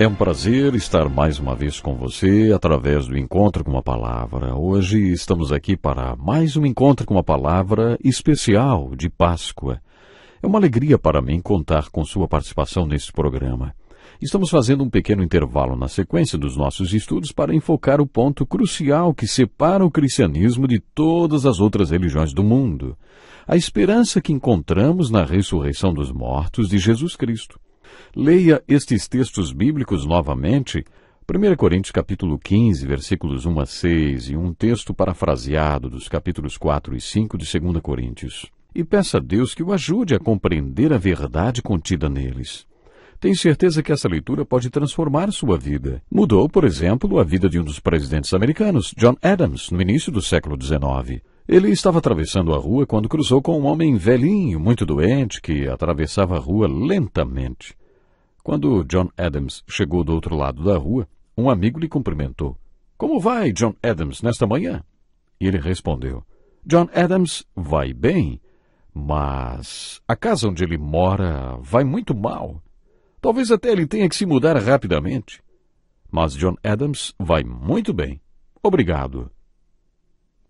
É um prazer estar mais uma vez com você através do Encontro com a Palavra. Hoje estamos aqui para mais um Encontro com a Palavra especial de Páscoa. É uma alegria para mim contar com sua participação neste programa. Estamos fazendo um pequeno intervalo na sequência dos nossos estudos para enfocar o ponto crucial que separa o cristianismo de todas as outras religiões do mundo: a esperança que encontramos na ressurreição dos mortos de Jesus Cristo. Leia estes textos bíblicos novamente, 1 Coríntios capítulo 15, versículos 1 a 6, e um texto parafraseado dos capítulos 4 e 5 de 2 Coríntios. E peça a Deus que o ajude a compreender a verdade contida neles. Tenho certeza que essa leitura pode transformar sua vida. Mudou, por exemplo, a vida de um dos presidentes americanos, John Adams, no início do século XIX. Ele estava atravessando a rua quando cruzou com um homem velhinho, muito doente, que atravessava a rua lentamente. Quando John Adams chegou do outro lado da rua, um amigo lhe cumprimentou. "Como vai, John Adams, nesta manhã?" E ele respondeu: "John Adams vai bem, mas a casa onde ele mora vai muito mal. Talvez até ele tenha que se mudar rapidamente. Mas John Adams vai muito bem. Obrigado."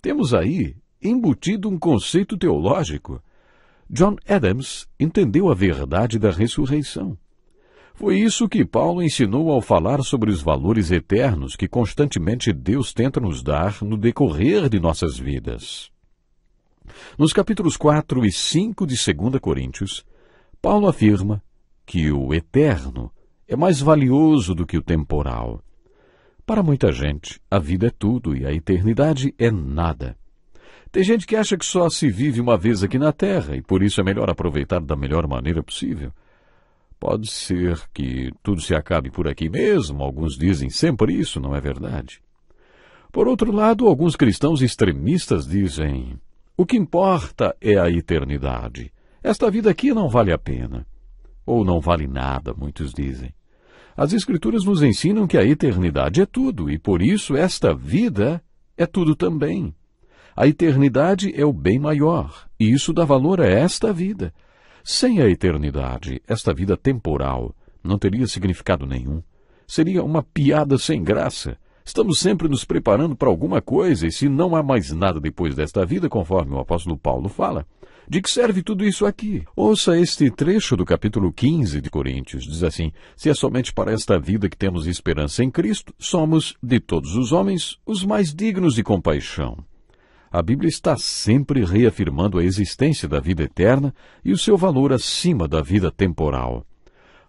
Temos aí embutido um conceito teológico. John Adams entendeu a verdade da ressurreição. Foi isso que Paulo ensinou ao falar sobre os valores eternos que constantemente Deus tenta nos dar no decorrer de nossas vidas. Nos capítulos 4 e 5 de 2 Coríntios, Paulo afirma que o eterno é mais valioso do que o temporal. Para muita gente, a vida é tudo e a eternidade é nada. Tem gente que acha que só se vive uma vez aqui na Terra e por isso é melhor aproveitar da melhor maneira possível. Pode ser que tudo se acabe por aqui mesmo, alguns dizem sempre isso, não é verdade? Por outro lado, alguns cristãos extremistas dizem: o que importa é a eternidade. Esta vida aqui não vale a pena. Ou não vale nada, muitos dizem. As Escrituras nos ensinam que a eternidade é tudo, e por isso esta vida é tudo também. A eternidade é o bem maior, e isso dá valor a esta vida. Sem a eternidade, esta vida temporal não teria significado nenhum. Seria uma piada sem graça. Estamos sempre nos preparando para alguma coisa, e se não há mais nada depois desta vida, conforme o apóstolo Paulo fala, de que serve tudo isso aqui? Ouça este trecho do capítulo 15 de Coríntios. Diz assim: se é somente para esta vida que temos esperança em Cristo, somos, de todos os homens, os mais dignos de compaixão. A Bíblia está sempre reafirmando a existência da vida eterna e o seu valor acima da vida temporal.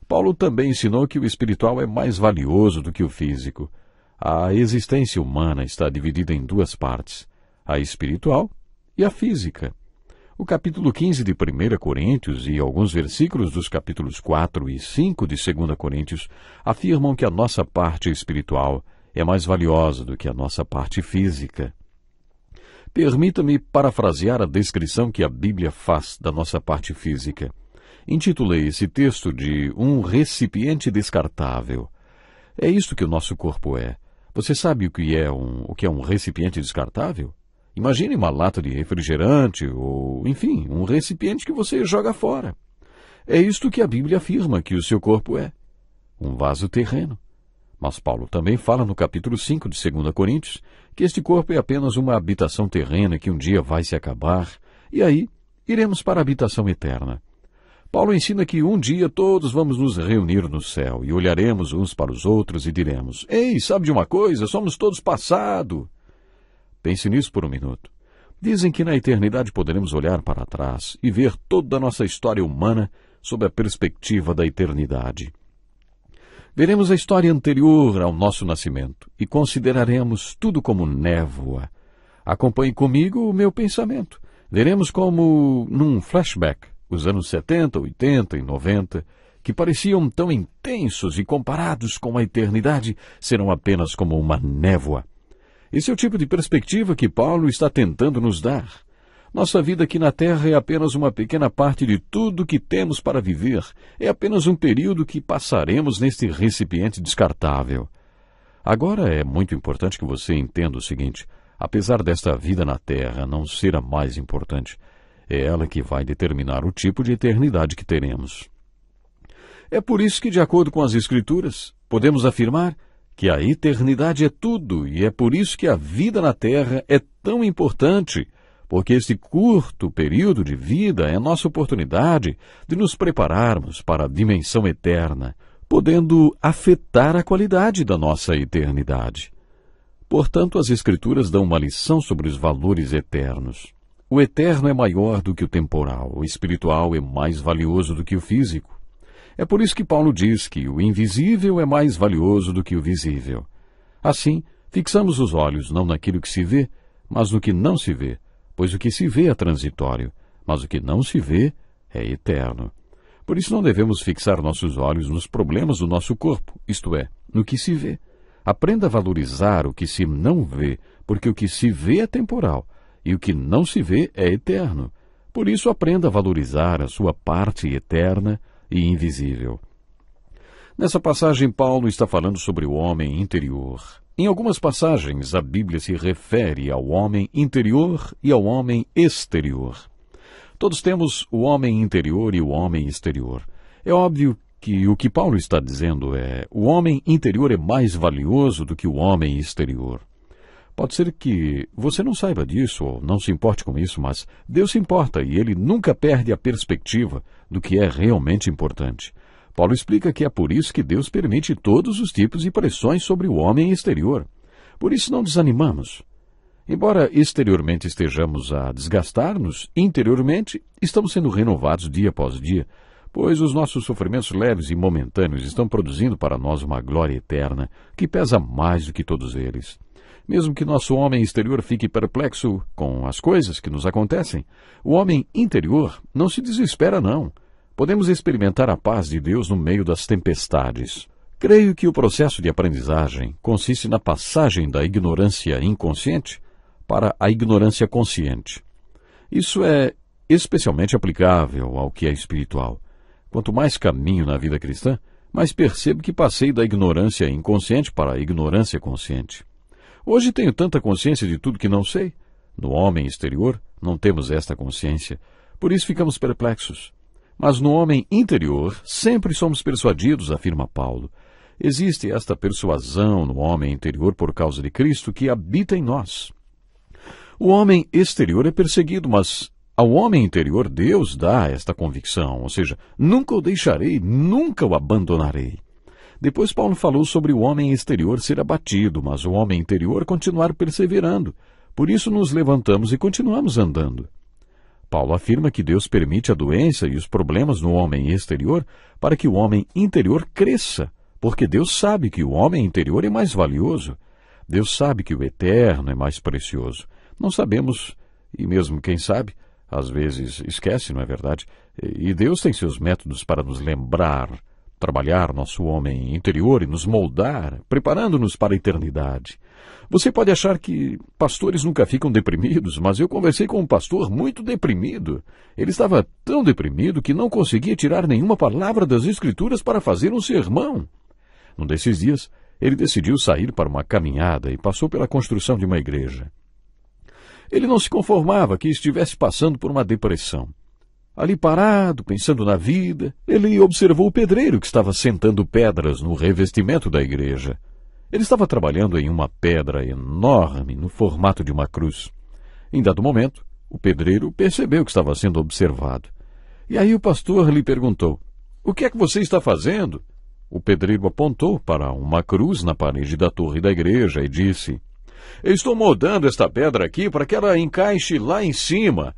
Paulo também ensinou que o espiritual é mais valioso do que o físico. A existência humana está dividida em duas partes: a espiritual e a física. O capítulo 15 de 1 Coríntios e alguns versículos dos capítulos 4 e 5 de 2 Coríntios afirmam que a nossa parte espiritual é mais valiosa do que a nossa parte física. Permita-me parafrasear a descrição que a Bíblia faz da nossa parte física. Intitulei esse texto de um recipiente descartável. É isto que o nosso corpo é. Você sabe o que é um recipiente descartável? Imagine uma lata de refrigerante ou, enfim, um recipiente que você joga fora. É isto que a Bíblia afirma que o seu corpo é: um vaso terreno. Mas Paulo também fala no capítulo 5 de 2 Coríntios que este corpo é apenas uma habitação terrena que um dia vai se acabar, e aí iremos para a habitação eterna. Paulo ensina que um dia todos vamos nos reunir no céu e olharemos uns para os outros e diremos: ei, sabe de uma coisa? Somos todos passado. Pense nisso por um minuto. Dizem que na eternidade poderemos olhar para trás e ver toda a nossa história humana sob a perspectiva da eternidade. Veremos a história anterior ao nosso nascimento e consideraremos tudo como névoa. Acompanhe comigo o meu pensamento. Veremos como, num flashback, os anos 70, 80 e 90, que pareciam tão intensos e comparados com a eternidade, serão apenas como uma névoa. Esse é o tipo de perspectiva que Paulo está tentando nos dar. Nossa vida aqui na Terra é apenas uma pequena parte de tudo que temos para viver. É apenas um período que passaremos neste recipiente descartável. Agora é muito importante que você entenda o seguinte: apesar desta vida na Terra não ser a mais importante, é ela que vai determinar o tipo de eternidade que teremos. É por isso que, de acordo com as Escrituras, Podemos afirmar que a eternidade é tudo, e é por isso que a vida na Terra é tão importante, porque este curto período de vida é nossa oportunidade de nos prepararmos para a dimensão eterna, podendo afetar a qualidade da nossa eternidade. Portanto, as Escrituras dão uma lição sobre os valores eternos. O eterno é maior do que o temporal, o espiritual é mais valioso do que o físico. É por isso que Paulo diz que o invisível é mais valioso do que o visível. Assim, fixamos os olhos não naquilo que se vê, mas no que não se vê, pois o que se vê é transitório, mas o que não se vê é eterno. Por isso não devemos fixar nossos olhos nos problemas do nosso corpo, isto é, no que se vê. Aprenda a valorizar o que se não vê, porque o que se vê é temporal, e o que não se vê é eterno. Por isso aprenda a valorizar a sua parte eterna e invisível. Nessa passagem, Paulo está falando sobre o homem interior. Em algumas passagens, a Bíblia se refere ao homem interior e ao homem exterior. Todos temos o homem interior e o homem exterior. É óbvio que o que Paulo está dizendo é: o homem interior é mais valioso do que o homem exterior. Pode ser que você não saiba disso ou não se importe com isso, mas Deus se importa e Ele nunca perde a perspectiva do que é realmente importante. Paulo explica que é por isso que Deus permite todos os tipos de pressões sobre o homem exterior. Por isso não desanimamos. Embora exteriormente estejamos a desgastar-nos, interiormente estamos sendo renovados dia após dia, pois os nossos sofrimentos leves e momentâneos estão produzindo para nós uma glória eterna que pesa mais do que todos eles. Mesmo que nosso homem exterior fique perplexo com as coisas que nos acontecem, o homem interior não se desespera, não. Podemos experimentar a paz de Deus no meio das tempestades. Creio que o processo de aprendizagem consiste na passagem da ignorância inconsciente para a ignorância consciente. Isso é especialmente aplicável ao que é espiritual. Quanto mais caminho na vida cristã, mais percebo que passei da ignorância inconsciente para a ignorância consciente. Hoje tenho tanta consciência de tudo que não sei. No homem exterior, não temos esta consciência, por isso ficamos perplexos. Mas no homem interior, sempre somos persuadidos, afirma Paulo. Existe esta persuasão no homem interior por causa de Cristo que habita em nós. O homem exterior é perseguido, mas ao homem interior Deus dá esta convicção, ou seja, nunca o deixarei, nunca o abandonarei. Depois Paulo falou sobre o homem exterior ser abatido, mas o homem interior continuar perseverando. Por isso nos levantamos e continuamos andando. Paulo afirma que Deus permite a doença e os problemas no homem exterior para que o homem interior cresça, porque Deus sabe que o homem interior é mais valioso. Deus sabe que o eterno é mais precioso. Não sabemos, e mesmo quem sabe, às vezes esquece, não é verdade? E Deus tem seus métodos para nos lembrar, trabalhar nosso homem interior e nos moldar, preparando-nos para a eternidade. Você pode achar que pastores nunca ficam deprimidos, mas eu conversei com um pastor muito deprimido. Ele estava tão deprimido que não conseguia tirar nenhuma palavra das Escrituras para fazer um sermão. Num desses dias, ele decidiu sair para uma caminhada e passou pela construção de uma igreja. Ele não se conformava que estivesse passando por uma depressão. Ali parado, pensando na vida, ele observou o pedreiro que estava sentando pedras no revestimento da igreja. Ele estava trabalhando em uma pedra enorme no formato de uma cruz. Em dado momento, o pedreiro percebeu que estava sendo observado. E aí o pastor lhe perguntou: "O que é que você está fazendo?" O pedreiro apontou para uma cruz na parede da torre da igreja e disse: "Eu estou moldando esta pedra aqui para que ela encaixe lá em cima."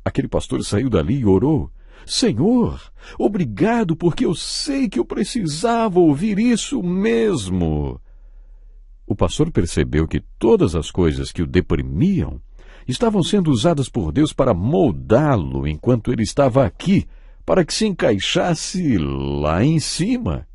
Aquele pastor saiu dali e orou: "Senhor, obrigado, porque eu sei que eu precisava ouvir isso mesmo." O pastor percebeu que todas as coisas que o deprimiam estavam sendo usadas por Deus para moldá-lo enquanto ele estava aqui, para que se encaixasse lá em cima.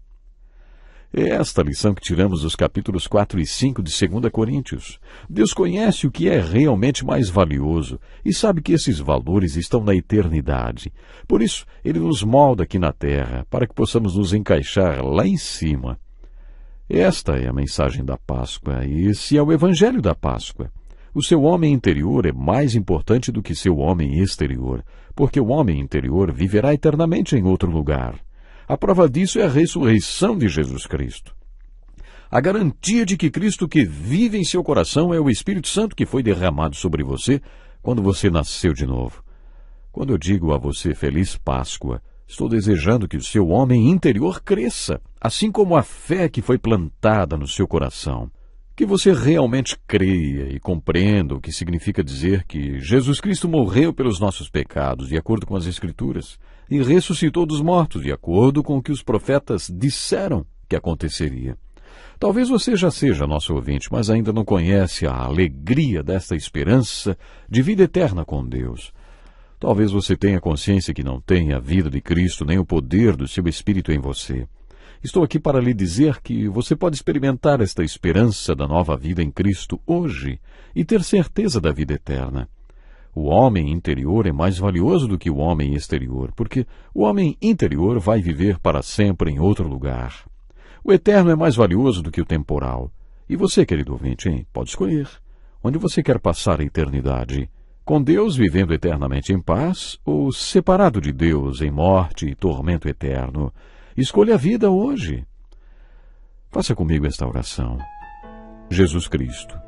É esta a lição que tiramos dos capítulos 4 e 5 de 2 Coríntios. Deus conhece o que é realmente mais valioso e sabe que esses valores estão na eternidade. Por isso, Ele nos molda aqui na terra, para que possamos nos encaixar lá em cima. Esta é a mensagem da Páscoa e esse é o Evangelho da Páscoa. O seu homem interior é mais importante do que seu homem exterior, porque o homem interior viverá eternamente em outro lugar. A prova disso é a ressurreição de Jesus Cristo. A garantia de que Cristo que vive em seu coração é o Espírito Santo que foi derramado sobre você quando você nasceu de novo. Quando eu digo a você Feliz Páscoa, estou desejando que o seu homem interior cresça, assim como a fé que foi plantada no seu coração. Que você realmente creia e compreenda o que significa dizer que Jesus Cristo morreu pelos nossos pecados, de acordo com as Escrituras, e ressuscitou dos mortos, de acordo com o que os profetas disseram que aconteceria. Talvez você já seja nosso ouvinte, mas ainda não conhece a alegria desta esperança de vida eterna com Deus. Talvez você tenha consciência que não tem a vida de Cristo nem o poder do seu Espírito em você. Estou aqui para lhe dizer que você pode experimentar esta esperança da nova vida em Cristo hoje e ter certeza da vida eterna. O homem interior é mais valioso do que o homem exterior, porque o homem interior vai viver para sempre em outro lugar. O eterno é mais valioso do que o temporal. E você, querido ouvinte, hein? Pode escolher. Onde você quer passar a eternidade? Com Deus vivendo eternamente em paz ou separado de Deus em morte e tormento eterno? Escolha a vida hoje. Faça comigo esta oração. Jesus Cristo,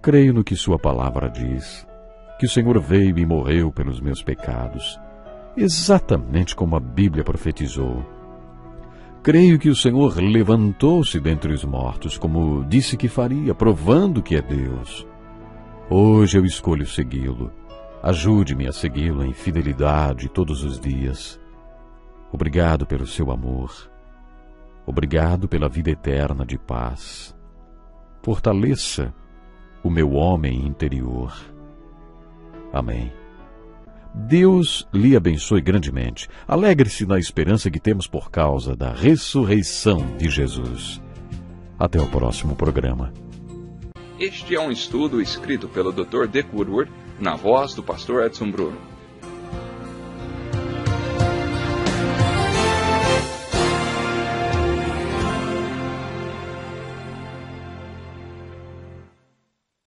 creio no que sua palavra diz, que o Senhor veio e morreu pelos meus pecados, exatamente como a Bíblia profetizou. Creio que o Senhor levantou-se dentre os mortos, como disse que faria, provando que é Deus. Hoje eu escolho segui-lo. Ajude-me a segui-lo em fidelidade todos os dias. Obrigado pelo seu amor. Obrigado pela vida eterna de paz. Fortaleça o meu homem interior. Amém. Deus lhe abençoe grandemente. Alegre-se na esperança que temos por causa da ressurreição de Jesus. Até o próximo programa. Este é um estudo escrito pelo Dr. Dick Woodward, na voz do pastor Edson Bruno.